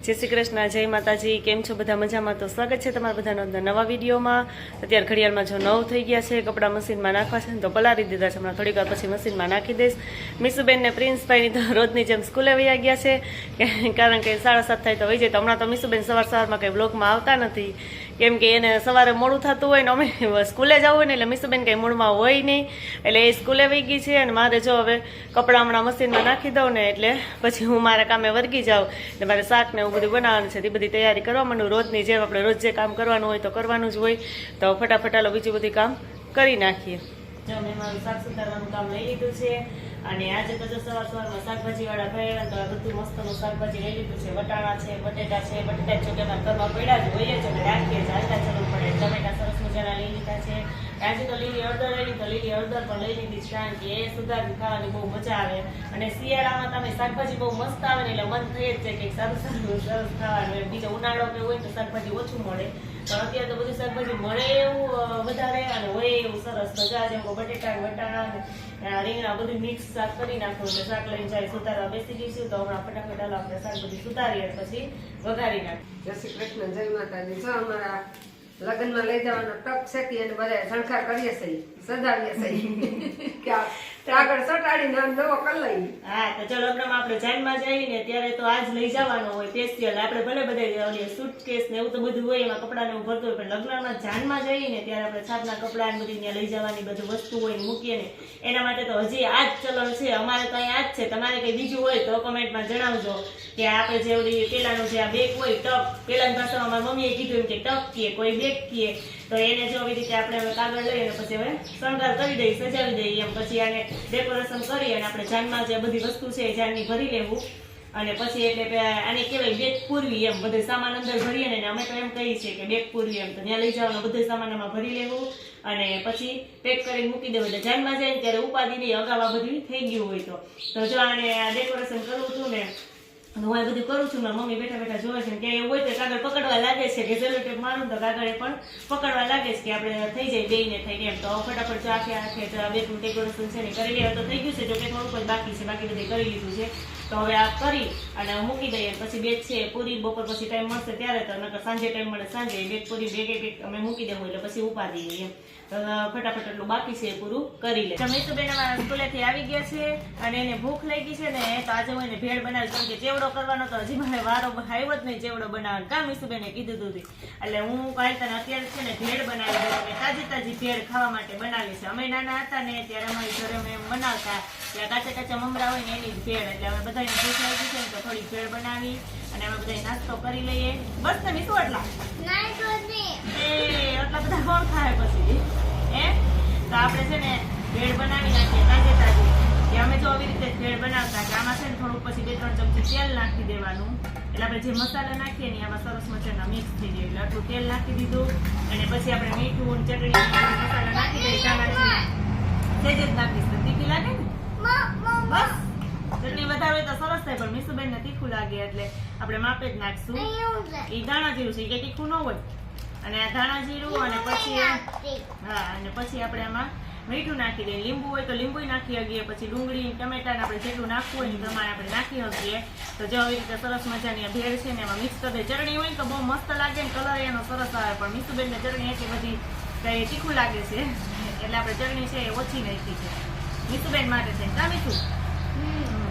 જય શ્રી કૃષ્ણ, જય માતાજી. કેમ છો બધા? મજામાં? તો સ્વાગત છે તમારા બધાનો નવા વિડીયોમાં. અત્યારે ઘડિયાળમાં જો 9 થઈ ગયા છે. કપડાં મશીનમાં નાખવા છે તો પલાળી દીધા છે. હમણાં થોડીક વાર પછી મશીનમાં નાખી દઈશ. મીસુબેન ને પ્રિન્સભાઈની તો રોજની જેમ સ્કૂલે વયા ગયા છે, કારણ કે 7:30 થાય તો વહી જાય. તો હમણાં તો મીસુબેન સવારમાં કંઈ બ્લોગમાં આવતા નથી, કેમ કે એને સવારે મોડું થતું હોય ને અમે સ્કૂલે જવું હોય ને એટલે મીસુબેન કંઈ મૂડમાં હોય નહીં, એટલે એ સ્કૂલે વહી ગઈ છે. અને મારે જો હવે કપડાં હમણાં મશીનમાં નાખી દઉં ને એટલે પછી હું મારા કામે વર્ગી જાઉં ને મારે શાક ને એવું બધું બનાવવાનું છે. તે બધી તૈયારી કરવા માંડું. રોજની જેમ આપણે રોજ જે કામ કરવાનું હોય તો કરવાનું જ હોય. તો ફટાફટ હાલો બીજું બધું કામ કરી નાખીએ. જો મેં મારું શાક સુધારવાનું કામ લઈ લીધું છે. અને આજે તો જો સવારમાં શાકભાજી વાળા ભાઈ તો બધું મસ્તનું શાકભાજી લઈ લીધું છે. વટાણા છે, બટેટા છે. બટેટા જો કે અમારે ઘરમાં પડ્યા જ હોય જ અને રાખીએ જ હાલતા ચલવું પડે. ટમેટા સરસ મજાના લઈ લીધા છે. આજે તો લીલી હળદર લઈ લીધો. લીલી હળદર પણ લઈ લીધી છે, કારણ કે એ સુધારી ખાવાની બહુ મજા આવે. અને શિયાળામાં તમે શાકભાજી બહુ મસ્ત આવે ને એટલે મન થઈ જ છે કે સારું સરસ ખાવાનું. બીજો ઉનાળો કે હોય તો શાકભાજી ઓછું મળે, પણ અત્યારે તો બધું શાકભાજી મળે એવું વધારે અને હોય એવું સરસ. તો જેમ બટેટા, વટાણા, રીંગણા બધું મિક્સ શાક કરી નાખવું. એટલે શાક લઈને જાય સુધારવા બેસી જઈશું. તો હમણાં ફટાફટ હાલો આપણે શાક બધું સુધારીએ પછી વઘારી નાખીએ. જય શ્રી કૃષ્ણ, જય માતાજી. જો અમારા લગ્નમાં લઈ જવાનો ટપ શેકી અને બધા શણગાર કરીએ છીએ, સજાવીએ છીએ કે આગળ ચોટાડીને આમ નવો કરી લઈએ. હા, તો જો લગ્નમાં આપણે જાનમાં જઈએ ને ત્યારે તો આજ લઈ જવાનો હોય સ્પેશિયલ. આપણે ભલે બધા સૂટકેસ ને એવું તો બધું હોય, એમાં કપડા ને એવું ભરતું હોય, પણ લગ્નમાં જાનમાં જઈએ ને ત્યારે આપણે છાપના કપડા ને બધી લઈ જવાની બધું વસ્તુ હોય મૂકીએ ને, એના માટે તો હજી આ જ ચલણ છે. અમારે તો અહીં આ જ છે. તમારે કઈ બીજું હોય તો કમેન્ટમાં જણાવજો કે આપણે જે ઓલી પેલાનું જે આ બેગ હોય ટપ, પેલાની ભાષામાં મારી મમ્મીએ કીધું એમ કે ટપ કીએ, કોઈ બેગ કીએ, તો એને જો આવી રીતે આપણે હવે કાગળ લઈને પછી હવે શણગાર કરી દઈએ, સજાવી દઈએ. એમ પછી આને ડેકોરેશન કરી અને આપણે જાનમાં જે બધી વસ્તુ છે એ જાનની ભરી લેવું. અને પછી એટલે આને કહેવાય બેગ પૂરવી. એમ બધો સામાન અંદર ભરીએ ને અમે તો એમ કહીએ છીએ કે બેગ પૂરવી. એમ તો ત્યાં લઈ જવાનો બધો સામાન એમાં ભરી લેવું અને પછી પેક કરીને મૂકી દેવું. એટલે જાનમાં જાય ને ત્યારે ઉપાધિ નહીં, અગાવા બધું થઈ ગયું હોય તો જો આને ડેકોરેશન કરવું હતું ને હું આ બધું કરું છું. મારા મમ્મી બેઠા બેઠા જોવે છે, ક્યાં એવું હોય તો કાગળ પકડવા લાગે છે કે સેલો ટેપ મારું તો કાગળ પણ પકડવા લાગે છે કે આપણે થઈ જાય બેયને થઈને. એમ તો ફટાફટ જો આખે બેગનું ડેકોરેશન છે ને કરી લેવા તો થઈ ગયું છે. જો કે થોડુંક જ બાકી છે, બાકી બધે કરી લીધું છે. તો હવે આ કરી અને મૂકી દઈએ. પછી બેગ છે પૂરી બપોર પછી ટાઈમ મળશે ત્યારે, તો નકર સાંજે ટાઈમ મળે સાંજે બેગ પૂરી બેગ અમે મૂકી દેવું એટલે પછી ઉપાડી દઈએ. એમ તો ફટાફટ એટલું બાકી છે એ પૂરું કરી લે. મીસુબેન અમારા સ્કૂલેથી આવી ગયા છે અને એને ભૂખ લાગી છે ને, તો આજે હું એને ભેળ બનાવી, કેમ કે ચેવડો કરવાનો તો હજી મને વારો આવ્યો જ નહીં ચેવડો બનાવવાનો. કાં મીસુબેને કીધું હતું, એટલે હું કાંઈ તને અત્યારે છે ને ભેળ બનાવી દઉં. મેં તાજી તાજી ભેળ ખાવા માટે બનાવી છે. અમે નાના હતા ને ત્યારે અમારી ઘરે અમે બનાવતા ત્યાં કાચા કાચા મમરા હોય ને એની જ ભેળ. એટલે અમે બધાને ભૂખ લાગી છે ને તો થોડી ભેળ બનાવી અને અમે બધા નાસ્તો કરી લઈએ. બસ ને મીસુ એટલા એટલા બધા કોણ ખાય પછી તો આપણે છે ને ભેળ બનાવી નાખીએ તાજે તાજી. કે અમે જો આવી રીતે ભેળ બનાવતા કે આમાં છે ને થોડુંક પછી 2-3 ચમચી તેલ નાખી દેવાનું. એટલે આપણે જે મસાલા નાખીએ ને આમાં સરસ મજાના મિક્સ થઈ જાય. એટલે આટલું તેલ નાખી દીધું અને પછી આપણે મીઠું, ચટણી, મસાલા નાખી દઈએ. સેજ જ નાખીશ તો તીખી લાગે ને, બસ ચટણી વધારે હોય તો સરસ થાય, પણ મીસુબેન ને તીખું લાગે એટલે આપણે માપે જ નાખશું. એ દાણા જીરું છે, એ તીખું ન હોય. અને આ ધાણા જીરું અને પછી હા, અને પછી આપણે આમાં મીઠું નાખી દઈએ. લીંબુ હોય તો લીંબુ નાખી શકીએ. પછી ડુંગળી, ટમેટા ને આપણે જેટલું નાખવું હોય એ પ્રમાણે આપણે નાખી શકીએ. તો જો આવી રીતે સરસ મજાની ભેળ છે ને એમાં મિક્સ કરી દઈએ. ચટણી હોય તો બહુ મસ્ત લાગે ને કલર એનો સરસ આવે, પણ મીસુબેન ને ચટણી એટલી બધી કઈ તીખું લાગે છે એટલે આપણે ચટણી છે એ ઓછી નાખી છે મીસુબેન માટે છે. કા મીઠું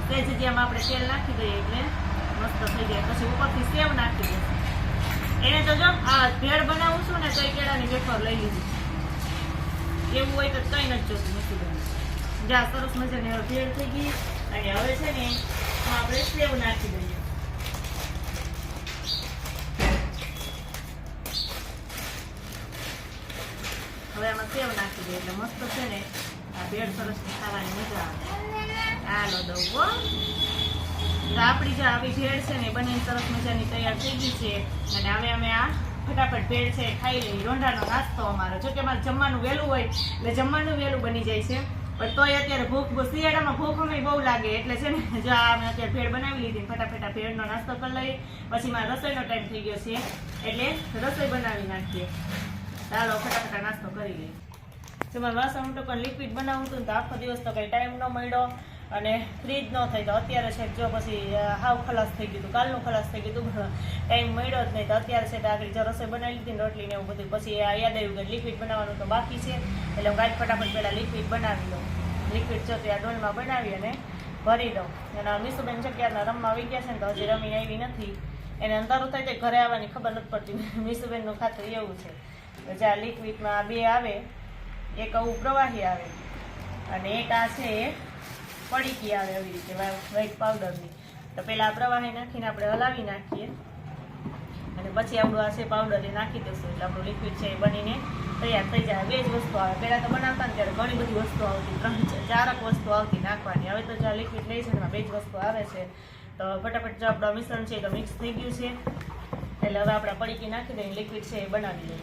તે જગ્યામાં આપણે તેલ નાખી દઈએ એટલે મસ્ત થઈ જાય. પછી ઉપરથી સેવ નાખી દઈએ. એને તો જો આ ભેળ બનાવું છું ને તો એ કેળાની વેફર લઈ લીધી. એવું હોય તો કઈ નથી જોતું મીસુબેન. જ્યાં સરસ મજાની ભેળ થઈ ગઈ અને હવે છે ને આપણે સેવ નાખી દઈએ. હવે આમાં સેવ નાખી દઈએ એટલે મસ્ત છે ને આ ભેળ સરસ ખાવાની મજા આવે. હાલો દઉં હો. તો આપણી જે આવી ભેળ છે ને બની સરસ મજાની તૈયાર થઈ ગઈ છે. અને હવે અમે આ ફટાફટ ભેળ છે ખાઈ લઈએ. રોંઢાનો નાસ્તો અમારો. જો કે અમારે જમવાનું વહેલું હોય એટલે જમવાનું વહેલું બની જાય છે, પણ તોય અત્યારે ભૂખ શિયાળામાં ભૂખ અમે બહુ લાગે એટલે છે ને જો અમે અત્યારે ભેળ બનાવી લીધી. ફટાફટ આ ભેળનો નાસ્તો કરી લઈએ. પછી મારે રસોઈનો ટાઈમ થઈ ગયો છે એટલે રસોઈ બનાવી નાખીએ. ચાલો ફટાફટ નાસ્તો કરી લઈએ. જો મારે વાસણ હું તો પણ લિક્વિડ બનાવું હતું તો આખો દિવસ તો કંઈ ટાઈમ ન મળ્યો અને ફ્રીજ ન થાય તો અત્યારે છે જો પછી હાવ ખલાસ થઈ ગયું હતું, કાલનું ખલાસ થઈ ગયું હતું, ટાઈમ મળ્યો જ નહીં. તો અત્યારે છે આગળ જો રસોઈ બનાવી લીધી ને રોટલી ને એવું બધું, પછી આ યાદ આવ્યું કે લિક્વિડ બનાવવાનું તો બાકી છે, એટલે હું આજ ફટાફટ પહેલાં લિક્વિડ બનાવી દઉં. લિક્વિડ જો તે આ ડોલમાં બનાવી અને ભરી દઉં. અને મીસુબેન છે ક્યારના રમવા આવી ગયા છે ને તો હજી રમીને આવી નથી, એને અંધારું થાય તો ઘરે આવવાની ખબર નથી પડતી. મીસુબેનનું ખાતું એવું છે. તો જે આ લિક્વિડમાં બે આવે, એક આવું પ્રવાહી આવે અને એક આ છે એ પડીકી આવે આવી રીતે વ્હાઈટ પાવડરની. તો પહેલાં આ પ્રવાહી નાખીને આપણે હલાવી નાખીએ અને પછી આપણું આ છે પાવડર એ નાખી દઈશું, એટલે આપણું લિક્વિડ છે એ બનીને તૈયાર થઈ જાય. બે જ વસ્તુ આવે, પહેલાં તો બનાવતા ને ત્યારે ઘણી બધી વસ્તુ આવતી, 3-4 વસ્તુ આવતી નાખવાની. હવે તો જો લિક્વિડ લઈ છે એમાં બે જ વસ્તુ આવે છે. તો ફટાફટ જો આપણું મિશ્રણ છે તો મિક્સ થઈ ગયું છે, એટલે હવે આપણે પડીકી નાખી દઈએ, લિક્વિડ છે એ બનાવી લઈએ.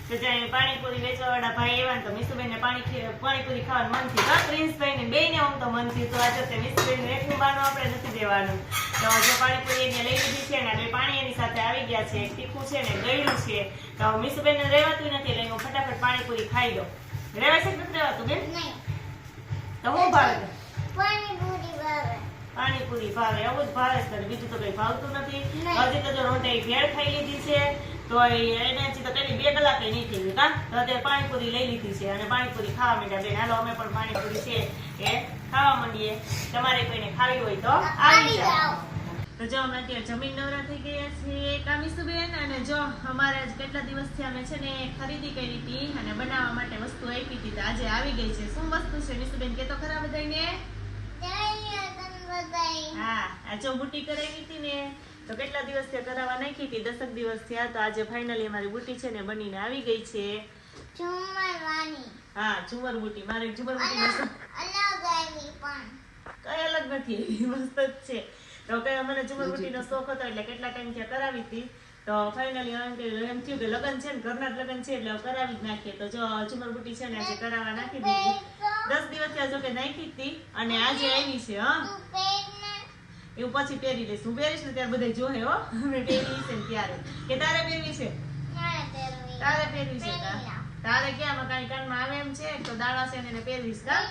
તો જ્યાં પાણીપુરી વેચવાવાળા ભાઈ એવા તો મીસુબેનને પાણીપુરી ખાવાનું મન થયું, પ્રિન્સભાઈને બેયને આમ તો મન થયું. તો આજે તે મીસુબેનનું એકનું બાનું આપણે નથી દેવાનું. તો જો પાણીપુરી એને લઈ લીધી છે ને બે પાણી એની સાથે આવી ગયા છે, તીખું છે ને ગળ્યું છે. તો મીસુબેનને રહેવાતું નથી, એટલે હું ફટાફટ પાણીપુરી ખાઈ દઉં. રહેવાય છે કે નથી રહેવાતું બેન? તો હું ભાવે પાણીપુરી ભાવે, એવું જ ભાવે છે, બીજું તો કઈ ભાવતું નથી. હજી તો જો રોટે ભેળ ખાઈ લીધી છે, તો એનાથી તો પેલી 2 કલાકે નહીં થઈ ગયું. તો અત્યારે પાણીપુરી લઈ લીધી છે અને પાણીપુરી ખાવા માંડ્યા. બેન હાલો અમે પણ પાણીપુરી છે એ ખાવા માંડીએ. તમારે કોઈને ખાવી હોય તો આવી જાઓ. તો જો અમે અત્યારે જમીન નવરા થઈ ગયા છીએ કામીસુબેન, અને જો અમારે આજ કેટલા દિવસથી અમે છે ને ખરીદી કરી હતી અને બનાવવા માટે વસ્તુ આપી હતી, તો આજે આવી ગઈ છે. શું વસ્તુ છે મીસુબેન કે તો ખરા બધાને? હા, આ જો બુટી કરાવી હતી ને તો કેટલા દિવસથી કરાવવા નાખી હતી, 10 દિવસ થયા. તો આજે ફાઇનલી અમારી બુટી છે ને બનીને આવી ગઈ છે. હા, ઝુમર બુટી. મારી ઝુમર બુટી કઈ અલગ નથી, મસ્ત જ છે. તો કઈ મને ઝુમર બુટીનો શોખ હતો એટલે કેટલા ટાઈમ ત્યાં કરાવી હતી. તો ફાઇનલી એમ થયું કે લગ્ન છે ને, ઘરના જ લગ્ન છે એટલે કરાવી જ નાખીએ. તો જો ઝુમર બુટી છે ને આજે કરાવવા નાખી દીધી. 10 દિવસ થયા જો કે નાખી હતી અને આજે આવી છે. એવું પછી પહેરી લઈશ, હું પહેરીશ ને ત્યારે બધા જોહે હો અમે પહેરી છે ને ત્યારે. કે તારે પહેરવી છે? તારે પહેરવી છે? તારે ક્યાં કાંઈ કાનમાં આવે એમ છે તો દાડા છે ને એને પહેરવીશ કા?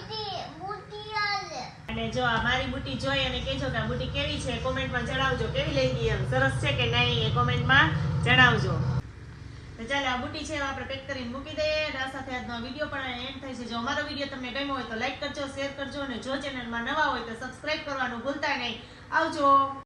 અને જો આ મારી બુટી જોઈ અને કહેજો કે આ બુટી કેવી છે, કોમેન્ટમાં જણાવજો. કેવી લઈ ગઈ એમ, સરસ છે કે નહીં એ કોમેન્ટમાં જણાવજો. તો ચાલો આ બુટી છે આપણે પેક કરીને મૂકી દઈએ. આ સાથે આજનો વિડીયો પણ એન્ડ થાય છે. જો અમારો વિડીયો તમને ગમ્યો હોય તો લાઈક કરજો, શેર કરજો, અને જો ચેનલમાં નવા હોય તો સબસ્ક્રાઇબ કરવાનું ભૂલતા નહીં. આવજો.